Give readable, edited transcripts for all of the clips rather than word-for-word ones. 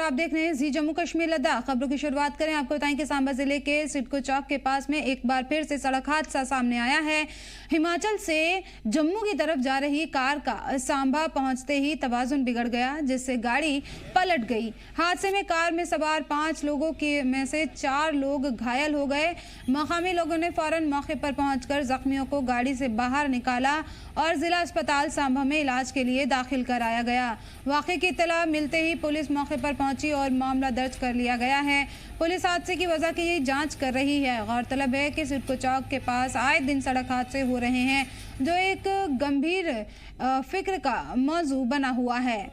आप देख रहे हैं जी जम्मू कश्मीर लद्दाख। खबरों की शुरुआत करें, आपको बताएं कि सांबा जिले के सिडको चौक के पास में एक बार फिर से सड़क हादसा सामने आया है। हिमाचल से जम्मू की तरफ जा रही कार का सांबा पहुंचते ही तवाजुन बिगड़ गया, जिससे गाड़ी पलट गई। हादसे में कार में सवार 5 लोगों में से 4 लोग घायल हो गए। मकामी लोगों ने फौरन मौके पर पहुंचकर जख्मियों को गाड़ी से बाहर निकाला और जिला अस्पताल सांबा में इलाज के लिए दाखिल कराया गया। वाक़े की इत्तला मिलते ही पुलिस मौके पर पहुंची और मामला दर्ज कर लिया गया है। पुलिस हादसे की वजह की जांच कर रही है। गौरतलब है कि सिडको चौक के पास आए दिन सड़क हादसे हो रहे हैं, जो एक गंभीर फिक्र का मौजू बना हुआ है।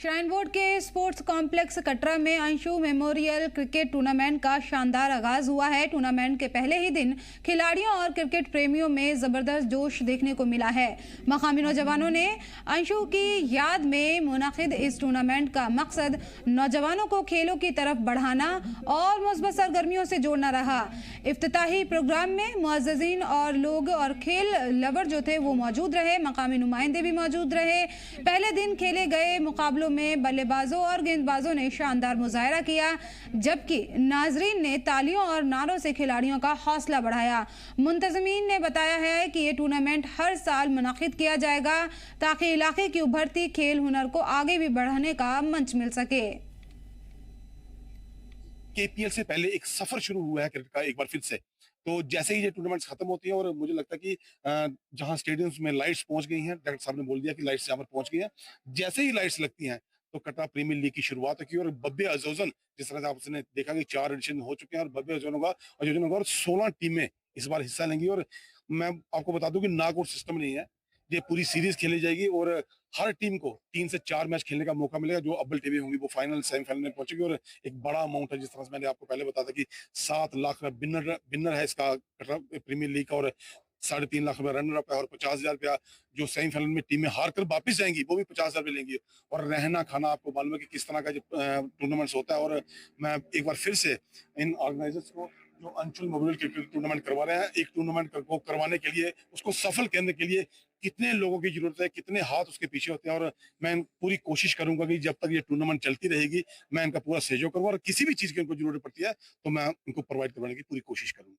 श्राइन बोर्ड के स्पोर्ट्स कॉम्प्लेक्स कटरा में अंशु मेमोरियल क्रिकेट टूर्नामेंट का शानदार आगाज हुआ है। टूर्नामेंट के पहले ही दिन खिलाड़ियों और क्रिकेट प्रेमियों में जबरदस्त जोश देखने को मिला है। मकामी नौजवानों ने अंशु की याद में मुनाकिद इस टूर्नामेंट का मकसद नौजवानों को खेलों की तरफ बढ़ाना और मुस्बत सरगर्मियों से जोड़ना रहा। इफ्तिताही प्रोग्राम में मुअज़्ज़िज़ीन और लोग और खेल लवर जो थे वो मौजूद रहे। मकामी नुमाइंदे भी मौजूद रहे। पहले दिन खेले गए मुकाबलों में बल्लेबाजों और गेंदबाजों ने शानदार मुजाहरा किया, जबकि नाजरीन ने तालियों और नारों से खिलाड़ियों का हौसला बढ़ाया। मुंतज़मीन ने बताया है कि ये टूर्नामेंट हर साल मुनाकिद किया जाएगा ताकि इलाके की उभरती खेल हुनर को आगे भी बढ़ाने का मंच मिल सके। केपीएल से पहले एक सफर शुरू हुआ है क्रिकेट का एक बार फिर से। तो जैसे ही ये टूर्नामेंट्स खत्म होती हैं और मुझे लगता है कि जहां स्टेडियम्स में लाइट्स पहुंच गई हैं, डायरेक्टर साहब ने बोल दिया कि लाइट्स यहाँ पर पहुंच गई हैं। जैसे ही लाइट्स लगती हैं तो कटरा प्रीमियर लीग की शुरुआत की और बब्बे अजोजन, जिस तरह से आपने देखा कि 4 एडिशन हो चुके हैं और बब्बे अजोजन होगा और 16 टीमें इस बार हिस्सा लेंगी। और मैं आपको बता दूं कि नॉकआउट सिस्टम नहीं है, ये पूरी सीरीज खेली जाएगी और हर टीम को 3 से 4 मैच खेलने का मौका मिलेगा। जो अव्वल टीमें होंगी वो फाइनल सेमीफाइनल में पहुंचेगी और एक बड़ा अमाउंट है, जिस तरह से मैंने आपको पहले बताया था कि 7 लाख का विनर है इसका प्रीमियर लीग का और 3.5 लाख रुपया रनर अप है और 50,000 रुपया जो सेमीफाइनल में टीमें हार कर वापिस जाएंगी वो भी 50,000 रुपये लेंगी। और रहना खाना आपको मालूम है कि किस तरह का जो टूर्नामेंट्स होता है। और मैं एक बार फिर से इन ऑर्गेनाइजर्स को जो अंशुल मोबाइल क्रिकेट टूर्नामेंट करवा रहे हैं, एक टूर्नामेंट को करवाने के लिए, उसको सफल करने के लिए कितने लोगों की जरूरत है, कितने हाथ उसके पीछे होते हैं। और मैं पूरी कोशिश करूंगा कि जब तक ये टूर्नामेंट चलती रहेगी मैं इनका पूरा सहयोग करूंगा और किसी भी चीज की उनको जरूरत पड़ती है तो मैं उनको प्रोवाइड करवाने की पूरी कोशिश करूंगा।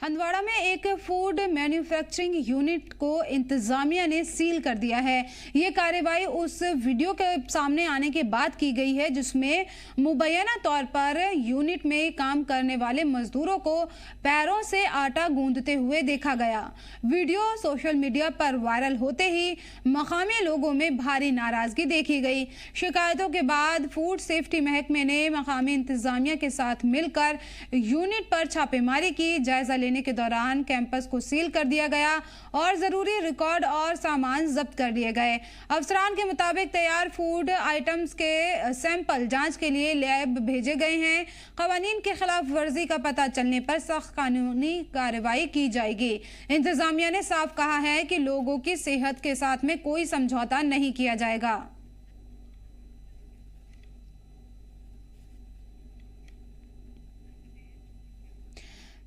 हंदवाड़ा में एक फूड मैन्युफैक्चरिंग यूनिट को इंतजामिया ने सील कर दिया है। ये कार्रवाई उस वीडियो के सामने आने के बाद की गई है जिसमें मुबैना तौर पर यूनिट में काम करने वाले मजदूरों को पैरों से आटा गूंदते हुए देखा गया। वीडियो सोशल मीडिया पर वायरल होते ही मकामी लोगों में भारी नाराजगी देखी गई। शिकायतों के बाद फूड सेफ्टी महकमे ने मकामी इंतजामिया के साथ मिलकर यूनिट पर छापेमारी की। जायजा लेने के दौरान कैंपस को सील कर दिया गया और जरूरी रिकॉर्ड और सामान जब्त कर लिए गए। अफसरान के मुताबिक तैयार फूड आइटम्स के सैंपल जांच के लिए लैब भेजे गए हैं। कवानीन के खिलाफ वर्जी का पता चलने पर सख्त कानूनी कार्रवाई की जाएगी। इंतजामिया ने साफ कहा है कि लोगों की सेहत के साथ में कोई समझौता नहीं किया जाएगा।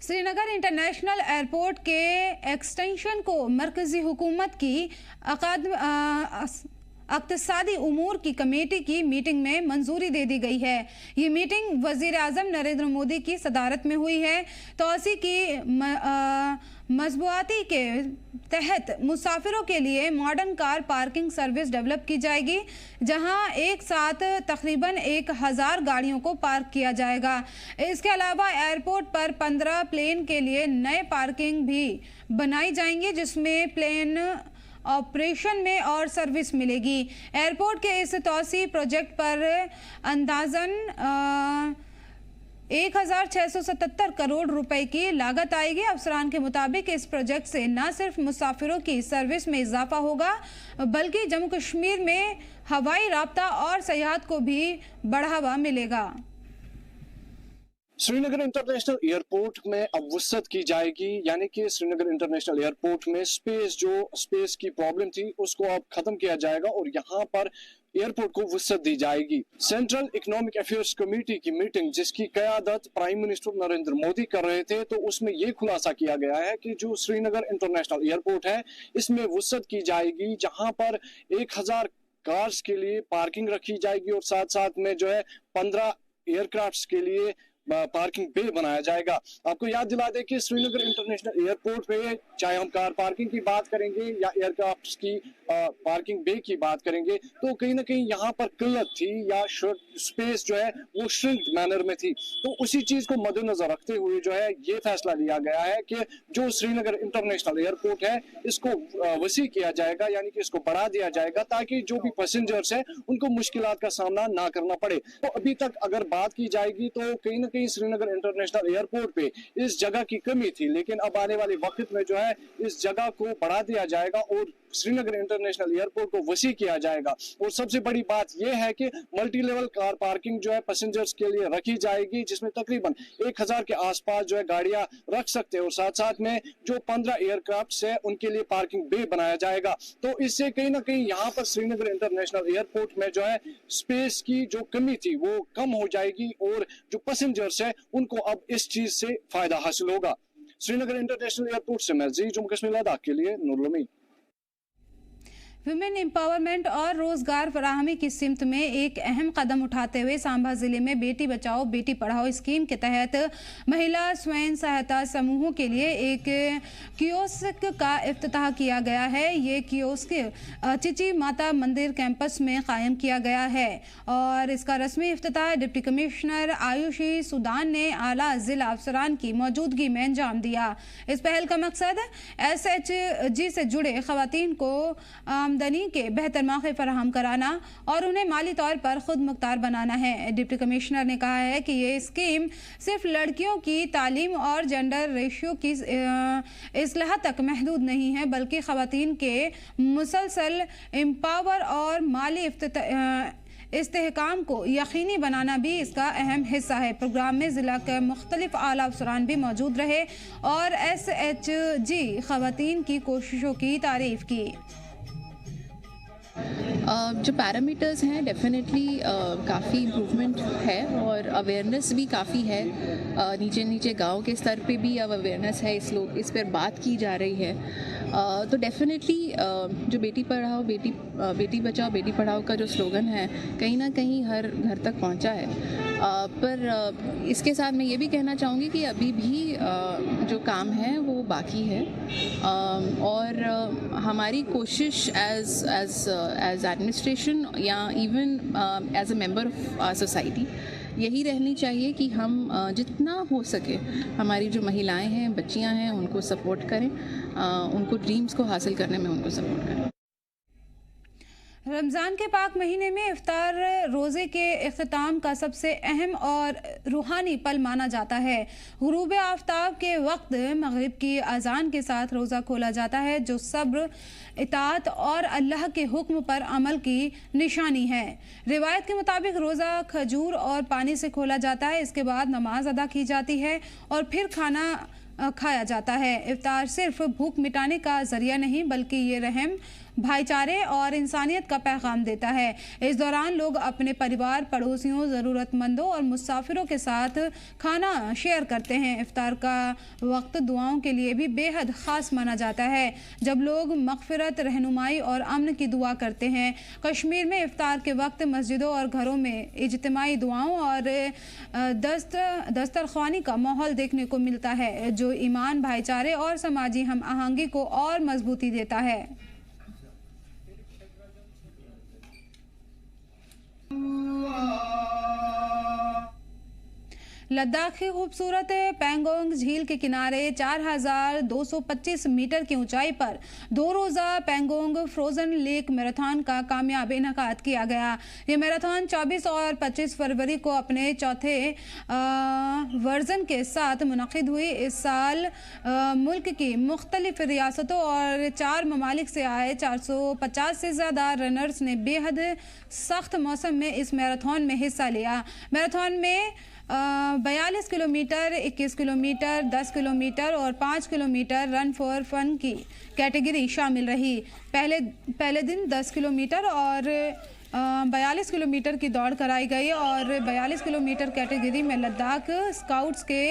श्रीनगर इंटरनेशनल एयरपोर्ट के एक्सटेंशन को मरकजी हुकूमत की इक़्तिसादी उमूर की कमेटी की मीटिंग में मंजूरी दे दी गई है। ये मीटिंग वज़ीर आज़म नरेंद्र मोदी की सदारत में हुई है। तोसी की मजबूती के तहत मुसाफिरों के लिए modern car parking service develop की जाएगी, जहां एक साथ तकरीबन 1000 गाड़ियों को पार्क किया जाएगा। इसके अलावा एयरपोर्ट पर 15 प्लेन के लिए नए पार्किंग भी बनाई जाएंगी, जिसमें प्लेन ऑपरेशन में और सर्विस मिलेगी। एयरपोर्ट के इस तौसी प्रोजेक्ट पर अंदाजन 1677 करोड़ रुपए की लागत आएगी। अफसरान के मुताबिक इस प्रोजेक्ट से न सिर्फ मुसाफिरों की सर्विस में इजाफा होगा बल्कि जम्मू कश्मीर में हवाई राब्ता और सयाहत को भी बढ़ावा मिलेगा। श्रीनगर इंटरनेशनल एयरपोर्ट में अब वसअत की जाएगी, यानी कि श्रीनगर इंटरनेशनल एयरपोर्ट में स्पेस की प्रॉब्लम थी उसको अब खत्म किया जाएगा और यहाँ पर एयरपोर्ट को वुसअत दी जाएगी। सेंट्रल इकोनॉमिक अफेयर्स कमेटी की मीटिंग जिसकी क़यादत प्राइम मिनिस्टर नरेंद्र मोदी कर रहे थे, तो उसमें यह खुलासा किया गया है कि जो श्रीनगर इंटरनेशनल एयरपोर्ट है इसमें वुसअत की जाएगी, जहां पर 1000 कार्स के लिए पार्किंग रखी जाएगी और साथ साथ में जो है 15 एयरक्राफ्ट्स के लिए पार्किंग बे बनाया जाएगा। आपको याद दिला दें कि श्रीनगर इंटरनेशनल एयरपोर्ट पे चाहे हम कार पार्किंग की बात करेंगे या एयरक्राफ्ट्स की पार्किंग बे की बात करेंगे, तो कहीं ना कहीं यहाँ पर किल्लत थी या स्पेस जो है वो श्रिंक मैनर में थी। तो उसी चीज को मद्देनजर रखते हुए जो है ये फैसला लिया गया है कि जो श्रीनगर इंटरनेशनल एयरपोर्ट है इसको वसी किया जाएगा, यानी कि इसको बढ़ा दिया जाएगा ताकि जो भी पैसेंजर्स है उनको मुश्किलात का सामना ना करना पड़े। तो अभी तक अगर बात की जाएगी तो कहीं ना कहीं श्रीनगर इंटरनेशनल एयरपोर्ट पे इस जगह की कमी थी, लेकिन अब आने वाले वक्त में जो है इस जगह को बढ़ा दिया जाएगा और श्रीनगर इंटरनेशनल एयरपोर्ट को वसी किया जाएगा। और सबसे बड़ी बात यह है कि मल्टी लेवल कार पार्किंग जो है पैसेंजर्स के लिए रखी जाएगी, जिसमें तकरीबन 1000 के आसपास जो है गाड़ियां रख सकते हैं और साथ साथ में जो 15 एयरक्राफ्ट है उनके लिए पार्किंग बे बनाया जाएगा। तो इससे कहीं ना कहीं यहाँ पर श्रीनगर इंटरनेशनल एयरपोर्ट में जो है स्पेस की जो कमी थी वो कम हो जाएगी और जो पैसेंजर्स है उनको अब इस चीज से फायदा हासिल होगा। श्रीनगर इंटरनेशनल एयरपोर्ट से मैं जम्मू कश्मीर लद्दाख के लिए नूरुल अमीन। विमेन एम्पावरमेंट और रोजगार फराहमी की सिमत में एक अहम कदम उठाते हुए सांबा जिले में बेटी बचाओ बेटी पढ़ाओ स्कीम के तहत महिला स्वयं सहायता समूहों के लिए एक कियोस्क का इफ्तिताह किया गया है। ये कियोस्क चिची माता मंदिर कैंपस में कायम किया गया है और इसका रस्मी इफ्तिताह डिप्टी कमिश्नर आयुषी सुदान ने आला जिला अफसरान की मौजूदगी में अंजाम दिया। इस पहल का मकसद SHG से जुड़े खवातीन को आमदनी के बेहतर मौके फराहम कराना और उन्हें माली तौर पर खुद मुख्तार बनाना है। डिप्टी कमिश्नर ने कहा है कि ये स्कीम सिर्फ लड़कियों की तालीम और जेंडर रेशियो की इस्लाह तक महदूद नहीं है, बल्कि खवातीन के मुसलसल एम्पावर और माली इस्तेहकाम को यकीनी बनाना भी इसका अहम हिस्सा है। प्रोग्राम में ज़िला के मुख्तलिफ आला अफसरान भी मौजूद रहे और SHG खवातीन की कोशिशों की तारीफ की। जो पैरामीटर्स हैं डेफिनेटली काफ़ी इम्प्रूवमेंट है और अवेयरनेस भी काफ़ी है। नीचे गांव के स्तर पे भी अब अवेयरनेस है, इस पर बात की जा रही है। तो डेफिनेटली जो बेटी पढ़ाओ बेटी बचाओ बेटी पढ़ाओ का जो स्लोगन है कहीं ना कहीं हर घर तक पहुंचा है। पर इसके साथ मैं ये भी कहना चाहूँगी कि अभी भी जो काम है वो बाकी है और हमारी कोशिश एज एडमिनिस्ट्रेशन या even as a member of society यही रहनी चाहिए कि हम जितना हो सके हमारी जो महिलाएं हैं बच्चियां हैं उनको सपोर्ट करें, उनको ड्रीम्स को हासिल करने में उनको सपोर्ट करें। रमज़ान के पाक महीने में इफ्तार रोज़े के इख्तिताम का सबसे अहम और रूहानी पल माना जाता है। गुरूब आफ्ताब के वक्त मगरिब की अजान के साथ रोज़ा खोला जाता है, जो सब्र, इताअत और अल्लाह के हुक्म पर अमल की निशानी है। रिवायत के मुताबिक रोज़ा खजूर और पानी से खोला जाता है, इसके बाद नमाज अदा की जाती है और फिर खाना खाया जाता है। इफ्तार सिर्फ भूख मिटाने का जरिया नहीं बल्कि ये रहम, भाईचारे और इंसानियत का पैगाम देता है। इस दौरान लोग अपने परिवार, पड़ोसियों, ज़रूरतमंदों और मुसाफिरों के साथ खाना शेयर करते हैं। इफ्तार का वक्त दुआओं के लिए भी बेहद ख़ास माना जाता है, जब लोग मग़फ़िरत, रहनुमाई और अमन की दुआ करते हैं। कश्मीर में इफ्तार के वक्त मस्जिदों और घरों में इज्तिमाई दुआओं और दस्तरख्वानी का माहौल देखने को मिलता है, जो ईमान, भाईचारे और समाजी हम आहंगी को और मजबूती देता है। लद्दाख की खूबसूरत पैंगोंग झील के किनारे 4225 मीटर की ऊंचाई पर 2 रोज़ा पैंगोंग फ्रोजन लेक मैराथन का कामयाब इनेकाद किया गया। ये मैराथन 24 और 25 फरवरी को अपने चौथे वर्जन के साथ मुनक़िद हुई। इस साल मुल्क की मुख्तलिफ रियासतों और 4 ममालिक से आए 450 से ज़्यादा रनर्स ने बेहद सख्त मौसम में इस मैराथन में हिस्सा लिया। मैराथन में 42 किलोमीटर, 21 किलोमीटर, 10 किलोमीटर और 5 किलोमीटर रन फॉर फन की कैटेगरी शामिल रही। पहले दिन 10 किलोमीटर और 42 किलोमीटर की दौड़ कराई गई और 42 किलोमीटर कैटेगरी में लद्दाख स्काउट्स के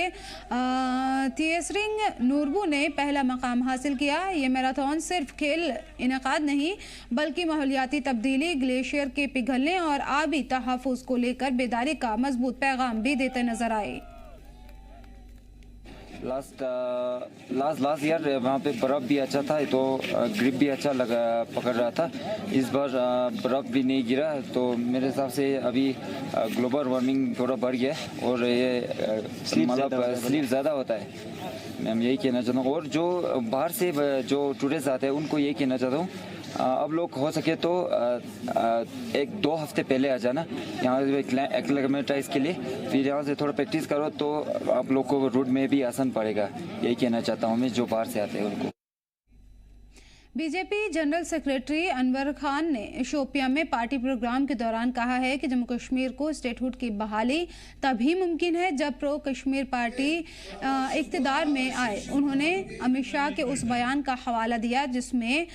तिएसरिंग नूरबू ने पहला मकाम हासिल किया। ये मैराथन सिर्फ खेल इनेकाद नहीं बल्कि माहौलियाती तब्दीली, ग्लेशियर के पिघलने और आबी तहफ़्फ़ुज़ को लेकर बेदारी का मजबूत पैगाम भी देते नजर आए। लास्ट ईयर वहाँ पे बर्फ़ भी अच्छा था, तो ग्रिप भी अच्छा लगा पकड़ रहा था। इस बार बर्फ़ भी नहीं गिरा, तो मेरे हिसाब से अभी ग्लोबल वार्मिंग थोड़ा बढ़ गया और ये मतलब स्लीप ज़्यादा होता है। मैं यही कहना चाहता हूँ। और जो बाहर से जो टूरिस्ट आते हैं उनको यही कहना चाहता हूँ, अब लोग हो सके तो 1-2 हफ्ते पहले आ जाना यहाँ एक्लेमेटाइज के लिए, फिर यहाँ से थोड़ा प्रैक्टिस करो तो आप लोग को रूट में भी आसान पड़ेगा। यही कहना चाहता हूँ मैं जो बाहर से आते हैं उनको। BJP general secretary Anwar Khan ने शोपियां में पार्टी प्रोग्राम के दौरान कहा है कि जम्मू कश्मीर को स्टेटहुड की बहाली तभी मुमकिन है जब प्रो कश्मीर पार्टी इक़्तिदार में आए। उन्होंने अमित शाह के उस बयान का हवाला दिया जिसमें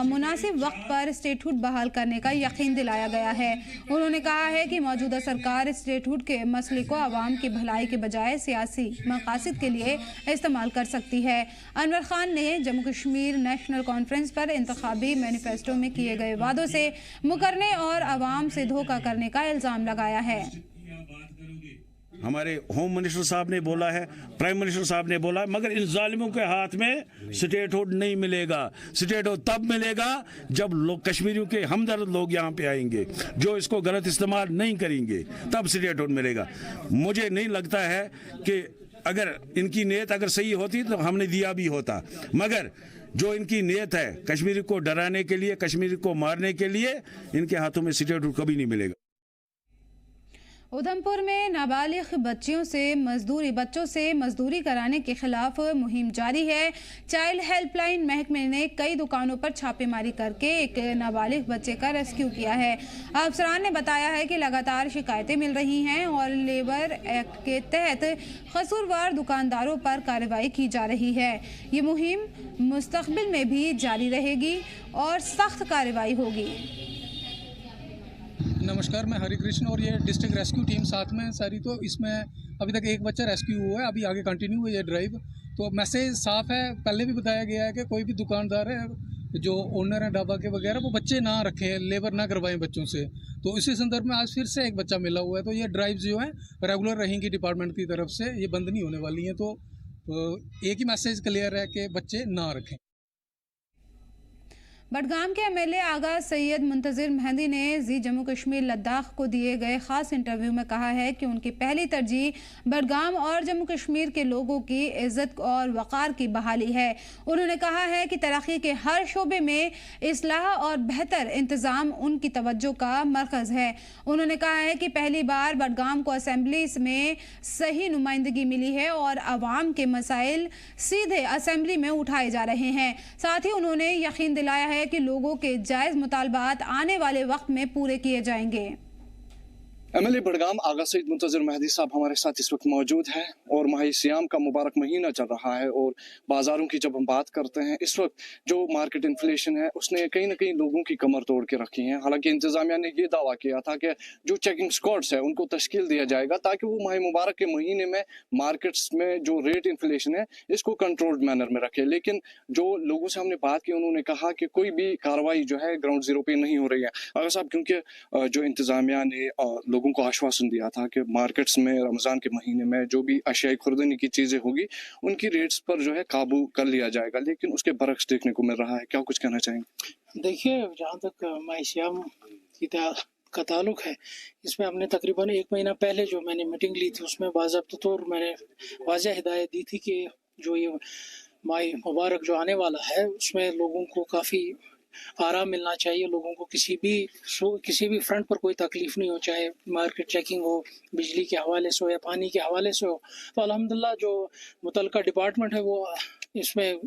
मुनासिब वक्त पर स्टेटहुड बहाल करने का यकीन दिलाया गया है। उन्होंने कहा है कि मौजूदा सरकार स्टेटहुड के मसले को आवाम की भलाई के बजाय सियासी मकासद के लिए इस्तेमाल कर सकती है। अनवर खान ने जम्मू कश्मीर नेशनल कॉन्फ्रेंस पर इंतखाबी मैनिफेस्टो में किए गए वादों से मुकरने और आवाम से धोखा करने का इल्ज़ाम लगाया है। हमारे होम मिनिस्टर साहब ने बोला है, प्राइम मिनिस्टर साहब ने बोला है, मगर इन जालिमों के हाथ में स्टेटहुड नहीं मिलेगा। स्टेटहुड तब मिलेगा जब लोग कश्मीरियों के हमदर्द लोग यहाँ पे आएंगे, जो इसको गलत इस्तेमाल नहीं करेंगे, तब स्टेटहुड मिलेगा। मुझे नहीं लगता है कि अगर इनकी नीयत अगर सही होती तो हमने दिया भी होता, मगर जो इनकी नीयत है कश्मीरी को डराने के लिए, कश्मीरी को मारने के लिए, इनके हाथों में स्टेटहुड कभी नहीं मिलेगा। उधमपुर में नाबालिग बच्चों से मजदूरी कराने के खिलाफ मुहिम जारी है। चाइल्ड हेल्पलाइन महकमे ने कई दुकानों पर छापेमारी करके एक नाबालिग बच्चे का रेस्क्यू किया है। अफसरान ने बताया है कि लगातार शिकायतें मिल रही हैं और लेबर एक्ट के तहत कसूरवार दुकानदारों पर कार्रवाई की जा रही है। ये मुहिम मुस्तकबिल में भी जारी रहेगी और सख्त कार्रवाई होगी। नमस्कार, मैं हरि कृष्ण और ये डिस्ट्रिक्ट रेस्क्यू टीम साथ में सारी। तो इसमें अभी तक एक बच्चा रेस्क्यू हुआ है, अभी आगे कंटिन्यू हुई है ड्राइव। तो मैसेज साफ है, पहले भी बताया गया है कि कोई भी दुकानदार है जो ओनर है ढाबा के वगैरह, वो बच्चे ना रखें, लेबर ना करवाएं बच्चों से। तो इसी संदर्भ में आज फिर से एक बच्चा मिला हुआ है। तो ये ड्राइव जो है रेगुलर रहेंगी डिपार्टमेंट की तरफ से, ये बंद नहीं होने वाली हैं। तो एक ही मैसेज क्लियर है कि बच्चे ना रखें। बडगाम के एमएलए आगा सैयद मुंतजिर मेहंदी ने जी जम्मू कश्मीर लद्दाख को दिए गए खास इंटरव्यू में कहा है कि उनकी पहली तरजीह बडगाम और जम्मू कश्मीर के लोगों की इज्जत और वक़ार की बहाली है। उन्होंने कहा है कि तरक्की के हर शोबे में इस्लाह और बेहतर इंतज़ाम उनकी तवज्जो का मरकज़ है। उन्होंने कहा है कि पहली बार बडगाम को असेंबली में सही नुमाइंदगी मिली है और आवाम के मसाइल सीधे असेंबली में उठाए जा रहे हैं। साथ ही उन्होंने यकीन दिलाया है कि लोगों के जायज मुतालबात आने वाले वक्त में पूरे किए जाएंगे। एमएलए बडगाम आगा सईद मुंतजिर मेहंदी साहब हमारे साथ इस वक्त मौजूद हैं और माह सियाम का मुबारक महीना चल रहा है और बाजारों की जब हम बात करते हैं इस वक्त जो मार्केट इन्फ्लेशन है उसने कहीं ना कहीं लोगों की कमर तोड़ के रखी है। हालांकि इंतजामिया ने ये दावा किया था कि जो चेकिंग स्क्वाड्स है उनको तश्कील दिया जाएगा ताकि वो माह मुबारक के महीने में मार्केट्स में जो रेट इन्फ्लेशन है इसको कंट्रोल्ड मैनर में रखे। लेकिन जो लोगों से हमने बात की उन्होंने कहा कि कोई भी कार्रवाई जो है ग्राउंड जीरो पे नहीं हो रही है। अगर साहब, क्योंकि जो इंतजामिया ने लोगों को आश्वासन दिया था कि मार्केट्स में रमजान के महीने में जो भी अशियाई खुर्दनी की चीजें होगी उनकी रेट्स पर जो है काबू कर लिया जाएगा, लेकिन उसके बरक्स देखने को मिल रहा है। क्या कुछ कहना चाहेंगे? देखिए, जहाँ तक माहिसियाम का ताल्लुक है, इसमें हमने तकरीबन 1 महीना पहले जो मैंने मीटिंग ली थी उसमें बाज़ाब्ता तौर मैंने वाज़ेह हिदायत दी थी कि जो ये माह मुबारक जो आने वाला है उसमें लोगों को काफ़ी आराम मिलना चाहिए। लोगों को किसी भी फ्रंट पर कोई तकलीफ नहीं हो, चाहे मार्केट चेकिंग हो, बिजली के हवाले से हो या पानी के हवाले से हो। तो अल्हम्दुलिल्लाह जो मुतल्लिका डिपार्टमेंट है वो इसमें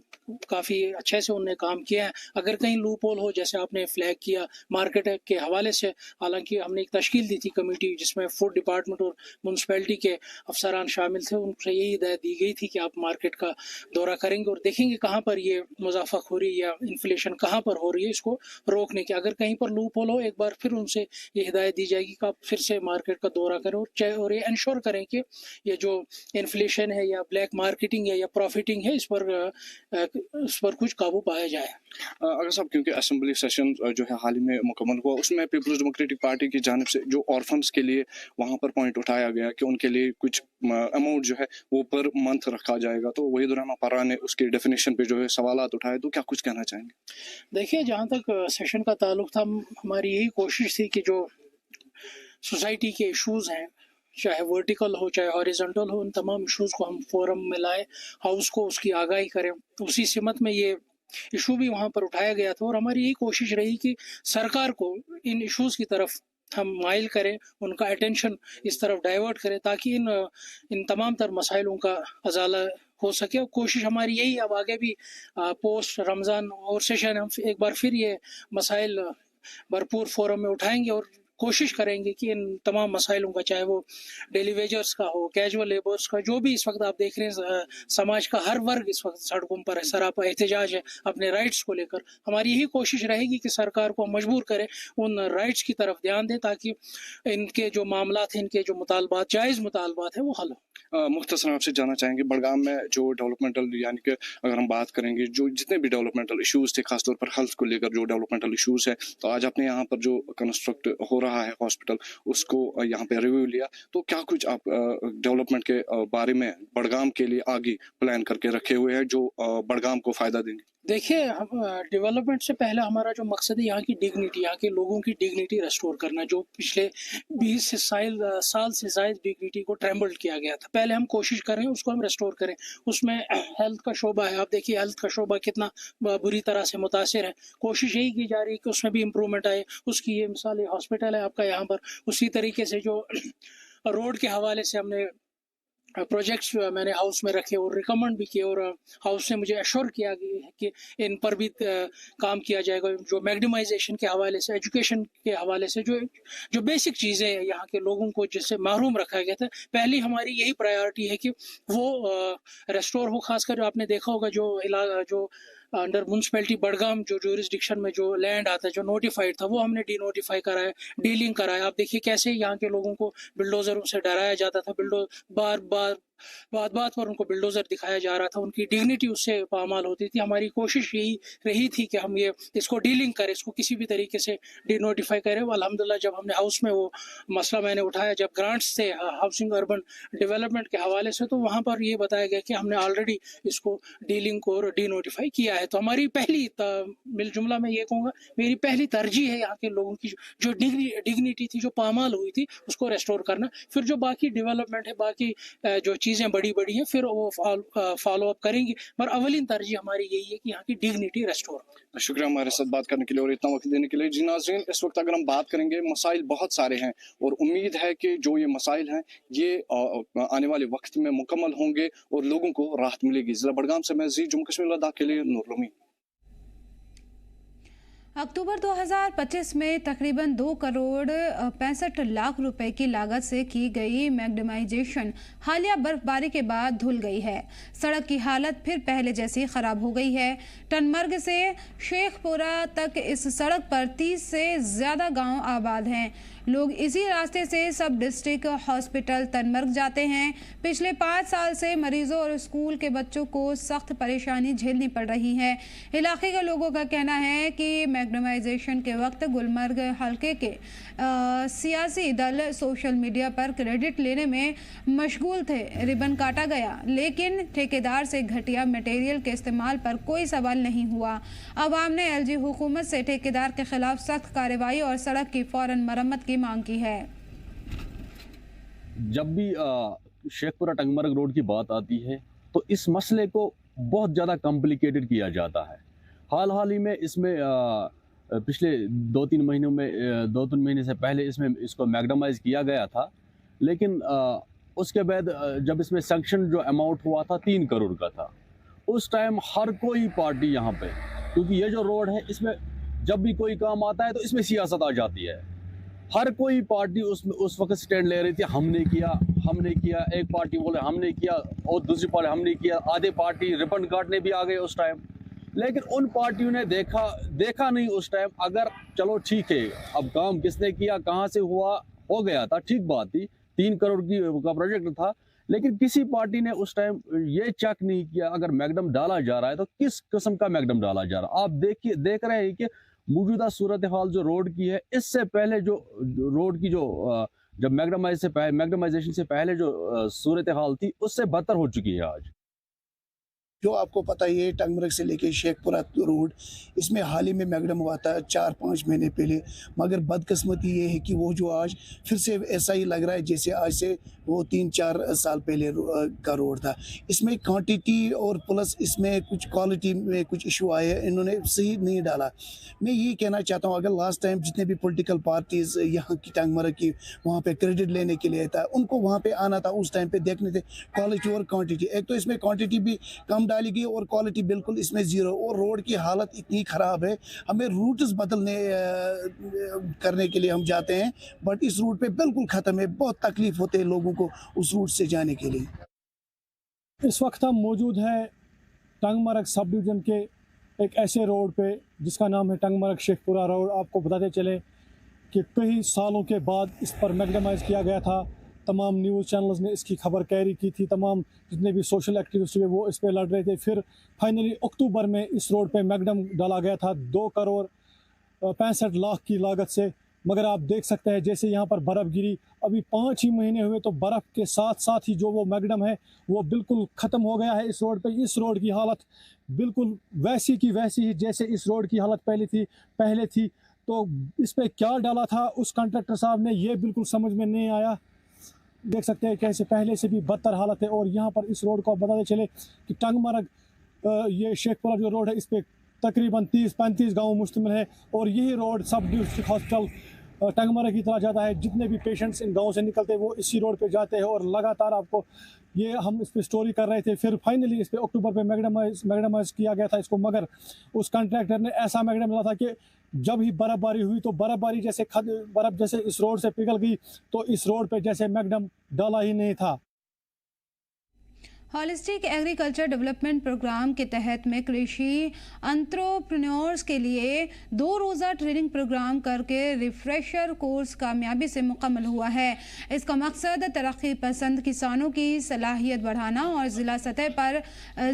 काफ़ी अच्छे से उन्होंने काम किया है। अगर कहीं लूप होल हो, जैसे आपने फ्लैग किया मार्केट के हवाले से, हालांकि हमने एक तश्कील दी थी कमेटी जिसमें फूड डिपार्टमेंट और म्यूनसिपैलिटी के अफसरान शामिल थे। उनसे यही हिदायत दी गई थी कि आप मार्केट का दौरा करेंगे और देखेंगे कहाँ पर ये मुज़ाफ़ाखोरी या इन्फ्लेशन कहाँ पर हो रही है इसको रोकने की। अगर कहीं पर लूप होल हो, एक बार फिर उनसे ये हिदायत दी जाएगी कि आप फिर से मार्केट का दौरा करें और ये इंश्योर करें कि ये जो इन्फ्लेशन है या ब्लैक मार्केटिंग है या प्रॉफिटिंग है, इस पर कुछ काबू पाया जाए। अगर साहब, क्योंकि असेंबली सेशन जो है हाल ही में मुकम्मल हुआ, उसमें पीपल्स डेमोक्रेटिक पार्टी की जानिब से जो ऑर्फन्स के लिए वहाँ पर पॉइंट उठाया गया कि उनके लिए कुछ अमाउंट जो है वो पर मंथ रखा जाएगा, तो वहीदुर रहमान पारा ने उसकी डेफिनेशन पे जो है सवालात उठाए, तो क्या कुछ कहना चाहेंगे? देखिए, जहाँ तक सेशन का ताल्लुक था, हमारी यही कोशिश थी कि जो सोसाइटी के इश्यूज़ हैं, चाहे वर्टिकल हो चाहे हॉरिजॉन्टल हो, उन तमाम इश्यूज़ को हम फोरम में लाए, हाउस को उसकी आगाही करें। उसी सिमत में ये इशू भी वहाँ पर उठाया गया था और हमारी यही कोशिश रही कि सरकार को इन इश्यूज़ की तरफ हम माइल करें, उनका अटेंशन इस तरफ डाइवर्ट करें, ताकि इन तमाम तर मसाइलों का अजाला हो सके। और कोशिश हमारी यही, अब आगे भी पोस्ट रमज़ान और सेशन हम एक बार फिर ये मसाइल भरपूर फोरम में उठाएंगे और कोशिश करेंगे कि इन तमाम मसाइलों का, चाहे वो डेली वेजर्स का हो, कैजुअल लेबर्स का, जो भी इस वक्त आप देख रहे हैं समाज का हर वर्ग इस वक्त सड़कों पर है, सरापा एहतजाज है अपने राइट्स को लेकर। हमारी यही कोशिश रहेगी कि सरकार को मजबूर करें, उन राइट्स की तरफ ध्यान दें, ताकि इनके जो मामलात हैं, इनके जो मुतालबात, जायज़ मुतालबात है, वो हल हो। मुख्तसर आपसे जानना चाहेंगे, बड़गाम में जो डेवलपमेंटल, यानी कि अगर हम बात करेंगे जो जितने भी डेवलपमेंटल इश्यूज़ थे, खासतौर पर हेल्थ को लेकर जो डेवलपमेंटल इश्यूज़ है, तो आज आपने यहाँ पर जो कंस्ट्रक्ट हो रहा है हॉस्पिटल, उसको यहाँ पे रिव्यू लिया, तो क्या कुछ आप डेवलपमेंट के बारे में बड़गाम के लिए आगे प्लान करके रखे हुए हैं जो बड़गाम को फ़ायदा देंगे? देखिए, हम डेवलपमेंट से पहले हमारा जो मकसद है यहाँ की डिग्निटी, यहाँ के लोगों की डिग्निटी रेस्टोर करना, जो पिछले 20 साल से ज़ायद डिग्निटी को ट्रैम्बल्ड किया गया था। पहले हम कोशिश करें उसको हम रेस्टोर करें। उसमें हेल्थ का शोबा है, आप देखिए हेल्थ का शोबा कितना बुरी तरह से मुतासिर है। कोशिश यही की जा रही है कि उसमें भी इम्प्रूवमेंट आए। उसकी ये मिसाल है, हॉस्पिटल है आपका यहाँ पर, उसी तरीके से जो रोड के हवाले से हमने प्रोजेक्ट्स मैंने हाउस में रखे और रिकमेंड भी किए, और हाउस ने मुझे एश्योर किया कि इन पर भी काम किया जाएगा। जो मैग्निमाइजेशन के हवाले से, एजुकेशन के हवाले से, जो बेसिक चीज़ें हैं यहाँ के लोगों को जिससे महरूम रखा गया था, पहली हमारी यही प्रायोरिटी है कि वो रेस्टोर हो। खासकर आपने देखा होगा जो अंडर म्यूनसिपैलिटी बड़गाम जो जुरिस्डिक्शन में जो लैंड आता है, जो नोटिफाइड था, वो हमने डी नोटिफाई कराया, डीलिंग कराया। आप देखिए कैसे यहाँ के लोगों को बिल्डोजरों से डराया जाता था, बात पर उनको बिल्डोजर दिखाया जा रहा था, उनकी डिग्निटी उससे पामाल होती थी। हमारी कोशिश यही रही थी कि हम इसको डीलिंग करें, इसको किसी भी तरीके से डी नोटिफाई करें। अल्हम्दुलिल्लाह, जब हमने हाउस में वो मसला मैंने उठाया, जब ग्रांट्स थे हाउसिंग अर्बन डेवलपमेंट के हवाले से, तो वहाँ पर ये बताया गया कि हमने ऑलरेडी इसको डीलिंग को डी नोटिफाई किया है। तो हमारी पहली, मिल जुमला में ये कहूँगा, मेरी पहली तरजीह है यहाँ के लोगों की जो डिग्निटी थी, जो पामाल हुई थी, उसको रेस्टोर करना। फिर जो बाकी डेवलपमेंट है, बाकी जो चीज़ें बड़ी हैं, फिर वो फॉलो अप करेंगे, पर अवलिन तरजीह हमारी यही है कि यहाँ की डिग्निटी रेस्टोर। शुक्रिया हमारे साथ बात करने के लिए और इतना वक्त देने के लिए। जी नाज़रीन, इस वक्त अगर हम बात करेंगे, मसाइल बहुत सारे हैं और उम्मीद है कि जो ये मसाइल हैं ये आने वाले वक्त में मुकम्मल होंगे और लोगों को राहत मिलेगी। ज़िला बड़गाम से मैं जी, जम्मू कश्मीर लद्दाख के लिए नूर लमी। अक्टूबर 2025 में तकरीबन 2 करोड़ 65 लाख रुपए की लागत से की गई मैग्नीमाइजेशन हालिया बर्फबारी के बाद धुल गई है। सड़क की हालत फिर पहले जैसी खराब हो गई है। टनमर्ग से शेखपुरा तक इस सड़क पर 30 से ज़्यादा गांव आबाद हैं। लोग इसी रास्ते से सब डिस्ट्रिक्ट हॉस्पिटल टनमर्ग जाते हैं। पिछले 5 साल से मरीजों और स्कूल के बच्चों को सख्त परेशानी झेलनी पड़ रही है। इलाके के लोगों का कहना है कि मैग्नीमाइजेशन के वक्त गुलमर्ग हल्के के सियासी दल सोशल मीडिया पर क्रेडिट लेने में मशगूल थे। रिबन काटा गया, लेकिन ठेकेदार से घटिया मटेरियल के इस्तेमाल पर कोई सवाल नहीं हुआ। अवाम ने एलजी हुकूमत से ठेकेदार के खिलाफ सख्त कार्रवाई और सड़क की फौरन मरम्मत की मांग की है। जब भी शेखपुरा टंगमर्ग रोड की बात आती है तो इस मसले को बहुत ज़्यादा कॉम्प्लिकेटेड किया जाता है। हाल ही में इसमें पिछले 2-3 महीने से पहले इसको मैग्नीमाइज किया गया था, लेकिन उसके बाद जब इसमें सैंक्शन जो अमाउंट हुआ था 3 करोड़ का था, उस टाइम हर कोई पार्टी यहाँ पे, क्योंकि ये जो रोड है इसमें जब भी कोई काम आता है तो इसमें सियासत आ जाती है। हर कोई पार्टी उस वक्त स्टैंड ले रही थी, हमने किया। एक पार्टी बोले हमने किया और दूसरी पार्टी हमने किया। आधे पार्टी रिबन काटने भी आ गए उस टाइम। लेकिन उन पार्टियों ने देखा नहीं उस टाइम। अगर चलो ठीक है, अब काम किसने किया, कहाँ से हुआ, हो गया था, ठीक बात थी, 3 करोड़ का प्रोजेक्ट था, लेकिन किसी पार्टी ने उस टाइम ये चेक नहीं किया अगर मैग्डम डाला जा रहा है तो किस किस्म का मैग्डम डाला जा रहा है। आप देख रहे हैं कि मौजूदा सूरत हाल जो रोड की है, इससे पहले जो रोड की जब मैग्डमाइजेशन से पहले जो सूरत हाल थी उससे बदतर हो चुकी है आज। जो आपको पता ही है, टंगमरग से लेके शेखपुरा रोड, इसमें हाल ही में मैग्डम हुआ था 4-5 महीने पहले। मगर बदकिस्मती ये है कि वो जो आज फिर से ऐसा ही लग रहा है जैसे आज से वो 3-4 साल पहले का रोड था। इसमें क्वांटिटी और प्लस इसमें कुछ क्वालिटी में कुछ इशू आए हैं, इन्होंने सही नहीं डाला। मैं ये कहना चाहता हूँ, अगर लास्ट टाइम जितने भी पॉलिटिकल पार्टीज़ यहाँ की टंगमरग की वहाँ पे क्रेडिट लेने के लिए था, उनको वहाँ पे आना था, उस टाइम पे देखने थे क्वालिटी और क्वांटिटी। एक तो इसमें क्वांटिटी भी कम डाली गई और क्वालिटी बिल्कुल इसमें ज़ीरो, और रोड की हालत इतनी ख़राब है, हमें रूट्स बदलने करने के लिए हम जाते हैं, बट इस रूट पे बिल्कुल ख़त्म है। बहुत तकलीफ़ होते हैं लोगों को उस रूट से जाने के लिए। इस वक्त हम मौजूद हैं टंगमरग सब डिवीज़न के एक ऐसे रोड पे जिसका नाम है टंगमरग शेखपुरा रोड। आपको बताते चले कि कई सालों के बाद इस पर मैग्डमाइज़ किया गया था। तमाम न्यूज़ चैनल्स ने इसकी खबर कैरी की थी, तमाम जितने भी सोशल एक्टिविस्ट हुए वो इस पे लड़ रहे थे। फिर फाइनली अक्टूबर में इस रोड पे मैग्डम डाला गया था 2 करोड़ 65 लाख की लागत से। मगर आप देख सकते हैं जैसे यहाँ पर बर्फ़ गिरी, अभी 5 ही महीने हुए तो बर्फ़ के साथ साथ ही जो वो मैग्डम है वो बिल्कुल ख़त्म हो गया है इस रोड पे। इस रोड की हालत बिल्कुल वैसी की वैसी ही जैसे इस रोड की हालत पहले थी। तो इस पर क्या डाला था उस कॉन्ट्रैक्टर साहब ने, ये बिल्कुल समझ में नहीं आया। देख सकते हैं कैसे पहले से भी बदतर हालत है। और यहाँ पर इस रोड को बताते चले कि टंगमरग ये शेखपुरा जो रोड है, इस पर तकरीबन 30-35 गाँव मुश्तमिल है, और यही रोड सब डिस्ट्रिक्ट हॉस्पिटल टंगमरग की तरह जाता है। जितने भी पेशेंट्स इन गाँव से निकलते हैं वो इसी रोड पे जाते हैं, और लगातार आपको ये हम इस पर स्टोरी कर रहे थे। फिर फाइनली इस पर अक्टूबर पे मैग्डमाइज किया गया था इसको, मगर उस कॉन्ट्रैक्टर ने ऐसा मैग्डम डाला था कि जब ही बर्फ़बारी हुई तो बर्फ़बारी जैसे बर्फ़ जैसे इस रोड से पिघल गई, तो इस रोड पे जैसे मैग्डम डाला ही नहीं था। हॉलिस्टिक एग्रीकल्चर डेवलपमेंट प्रोग्राम के तहत में कृषि एंटरप्रेन्योर्स के लिए 2 रोज़ा ट्रेनिंग प्रोग्राम करके रिफ्रेशर कोर्स कामयाबी से मुकम्मल हुआ है। इसका मकसद तरक्की पसंद किसानों की सलाहियत बढ़ाना और ज़िला सतह पर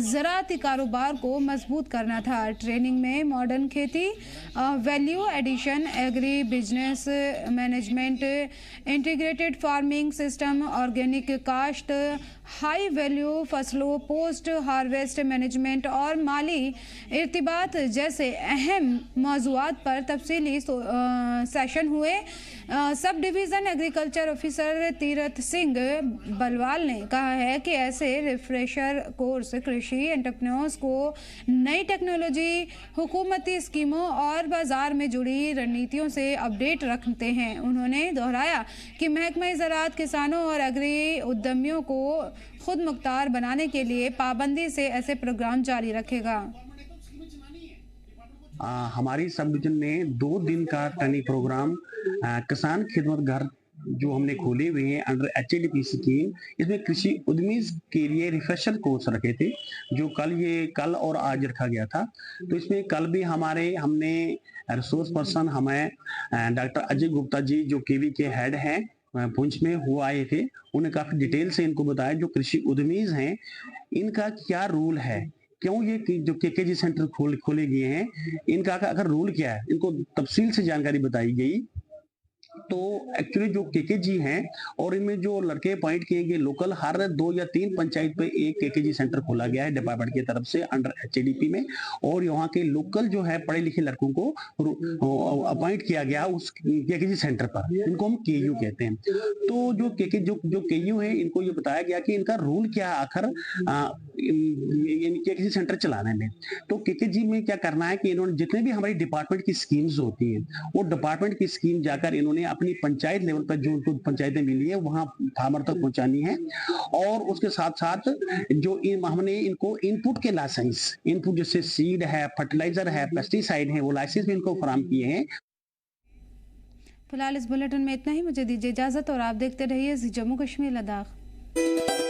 ज़राअती कारोबार को मजबूत करना था। ट्रेनिंग में मॉडर्न खेती, value addition, agri business management, integrated farming system, organic काश्त, हाई वैल्यू फसलों, पोस्ट हार्वेस्ट मैनेजमेंट और माली इर्तिबात जैसे अहम मौज़ूआत पर तफसीली सेशन हुए। Sub division agriculture officer Tirath Singh Balwal ने कहा है कि ऐसे रिफ्रेशर कोर्स कृषि एंटरप्रेन्योर्स को नई टेक्नोलॉजी, हुकूमती स्कीमों और बाज़ार में जुड़ी रणनीतियों से अपडेट रखते हैं। उन्होंने दोहराया कि महकमा ज़राअत किसानों और एग्री उद्यमियों को खुद मुख्तार बनाने के लिए पाबंदी से ऐसे प्रोग्राम जारी रखेगा। हमारी सब डिवीजन में 2 दिन का ट्रेनिंग प्रोग्राम किसान खिदमत घर जो हमने खोले हुए हैं अंडर HADP स्कीम, इसमें कृषि उद्यमी के लिए रिफ्रेशर कोर्स रखे थे जो कल और आज रखा गया था। तो इसमें कल भी हमने रिसोर्स पर्सन हमें डॉक्टर अजय गुप्ता जी जो KV के हेड हैं पुंछ में हुआ आए थे, उन्हें काफ़ी डिटेल से इनको बताया जो कृषि उद्यमीज हैं इनका क्या रूल है, क्यों ये जो KKG सेंटर खोले गए हैं, इनका अगर रूल क्या है, इनको तफसील से जानकारी बताई गई। तो एक्चुअली जो KKG हैं और इनमें जो लड़के अपॉइंट किए गए लोकल, हर 2 या 3 पंचायत पे एक KKG सेंटर खोला गया है डिपार्टमेंट की तरफ से अंडर HADP में, और यहाँ के लोकल जो है पढ़े लिखे लड़कों को अपॉइंट किया गया उस KKG सेंटर पर, इनको हम KU कहते हैं। तो जो KU है इनको ये बताया गया कि इनका रूल क्या आखिर KKG सेंटर चलाने में। तो KKG में क्या करना है कि इन्होंने जितने भी हमारी डिपार्टमेंट की स्कीम्स होती हैं वो डिपार्टमेंट की स्कीम जाकर इन्होंने अपनी पंचायत लेवल पर जो उनको पंचायतें मिली है वहां फार्मर तक पहुंचानी है, और उसके साथ साथ जो हमने इनको इनपुट के लाइसेंस, इनपुट जैसे सीड है, फर्टिलाइजर है, पेस्टिसाइड है, वो लाइसेंस भी इनको फराहम किए हैं। फिलहाल इस बुलेटिन में इतना ही, मुझे दीजिए इजाजत और आप देखते रहिए जम्मू कश्मीर लद्दाख।